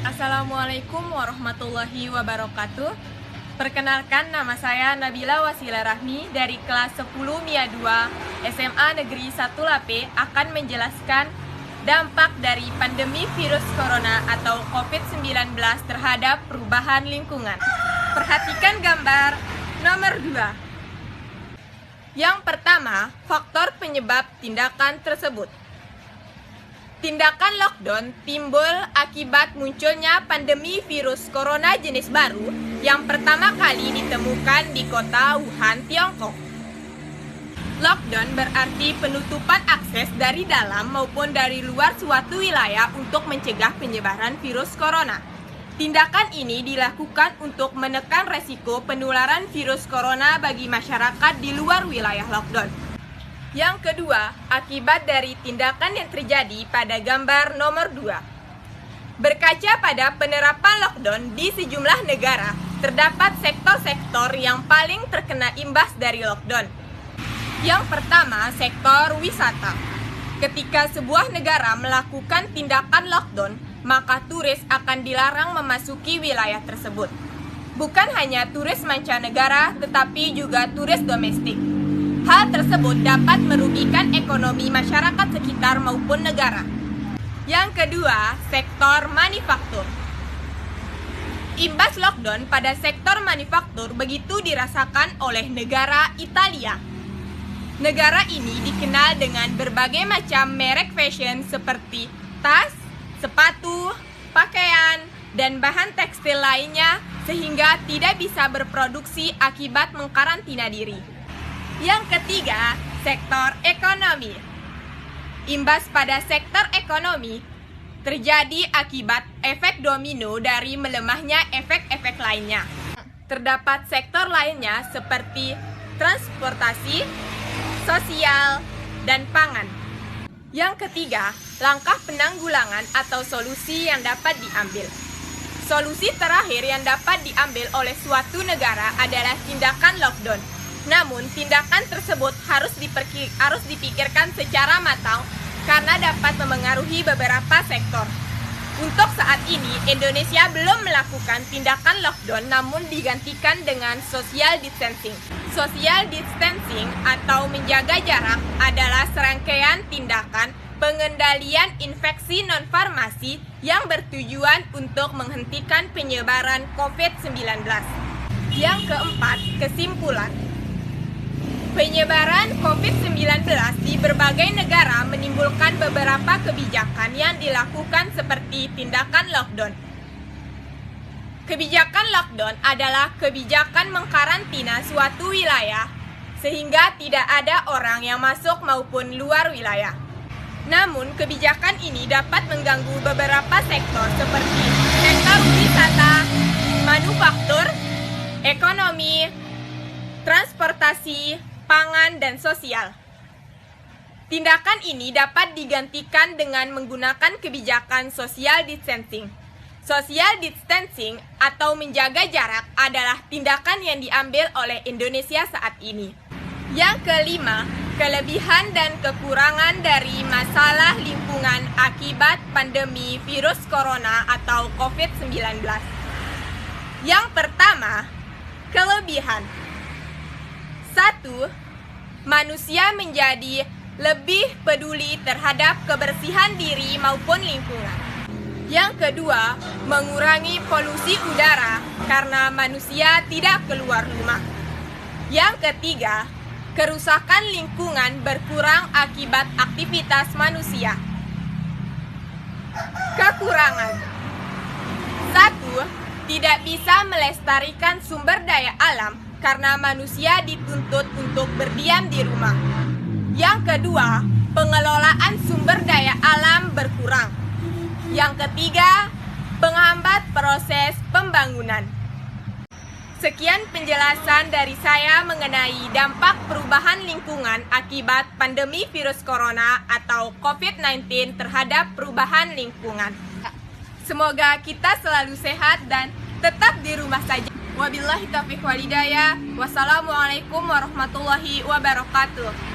Assalamualaikum warahmatullahi wabarakatuh. Perkenalkan, nama saya Nabila Wasila Rahmi dari kelas 10 MIA 2 SMA Negeri 1 Lape akan menjelaskan dampak dari pandemi virus corona atau COVID-19 terhadap perubahan lingkungan. Perhatikan gambar nomor 2. Yang pertama, faktor penyebab tindakan tersebut. Tindakan lockdown timbul akibat munculnya pandemi virus corona jenis baru yang pertama kali ditemukan di kota Wuhan, Tiongkok. Lockdown berarti penutupan akses dari dalam maupun dari luar suatu wilayah untuk mencegah penyebaran virus corona. Tindakan ini dilakukan untuk menekan resiko penularan virus corona bagi masyarakat di luar wilayah lockdown. Yang kedua, akibat dari tindakan yang terjadi pada gambar nomor 2. Berkaca pada penerapan lockdown di sejumlah negara, terdapat sektor-sektor yang paling terkena imbas dari lockdown. Yang pertama, sektor wisata. Ketika sebuah negara melakukan tindakan lockdown, maka turis akan dilarang memasuki wilayah tersebut. Bukan hanya turis mancanegara, tetapi juga turis domestik. Hal tersebut dapat merugikan ekonomi masyarakat sekitar maupun negara. Yang kedua, sektor manufaktur. Imbas lockdown pada sektor manufaktur begitu dirasakan oleh negara Italia. Negara ini dikenal dengan berbagai macam merek fashion seperti tas, sepatu, pakaian, dan bahan tekstil lainnya sehingga tidak bisa berproduksi akibat mengkarantina diri. Yang ketiga, sektor ekonomi. Imbas pada sektor ekonomi terjadi akibat efek domino dari melemahnya efek-efek lainnya. Terdapat sektor lainnya seperti transportasi, sosial, dan pangan. Yang ketiga, langkah penanggulangan atau solusi yang dapat diambil. Solusi terakhir yang dapat diambil oleh suatu negara adalah tindakan lockdown. Namun, tindakan tersebut harus dipikirkan secara matang karena dapat memengaruhi beberapa sektor. Untuk saat ini, Indonesia belum melakukan tindakan lockdown namun digantikan dengan social distancing. Social distancing atau menjaga jarak adalah serangkaian tindakan pengendalian infeksi non-farmasi yang bertujuan untuk menghentikan penyebaran COVID-19. Yang keempat, kesimpulan. Penyebaran COVID-19 di berbagai negara menimbulkan beberapa kebijakan yang dilakukan seperti tindakan lockdown. Kebijakan lockdown adalah kebijakan mengkarantina suatu wilayah sehingga tidak ada orang yang masuk maupun luar wilayah. Namun, kebijakan ini dapat mengganggu beberapa sektor seperti sektor wisata, manufaktur, ekonomi, transportasi, pangan, dan sosial. Tindakan ini dapat digantikan dengan menggunakan kebijakan social distancing. Social distancing atau menjaga jarak adalah tindakan yang diambil oleh Indonesia saat ini. Yang kelima, kelebihan dan kekurangan dari masalah lingkungan akibat pandemi virus corona atau COVID-19. Yang pertama, kelebihan. 1. Manusia menjadi lebih peduli terhadap kebersihan diri maupun lingkungan. Yang kedua, mengurangi polusi udara karena manusia tidak keluar rumah. Yang ketiga, kerusakan lingkungan berkurang akibat aktivitas manusia. Kekurangan. 1. Tidak bisa melestarikan sumber daya alam karena manusia dituntut untuk berdiam di rumah. Yang kedua, pengelolaan sumber daya alam berkurang. Yang ketiga, penghambat proses pembangunan. Sekian penjelasan dari saya mengenai dampak perubahan lingkungan akibat pandemi virus corona atau COVID-19 terhadap perubahan lingkungan. Semoga kita selalu sehat dan tetap di rumah saja. Wabillahi taufiq wal hidayah. Wassalamualaikum warahmatullahi wabarakatuh.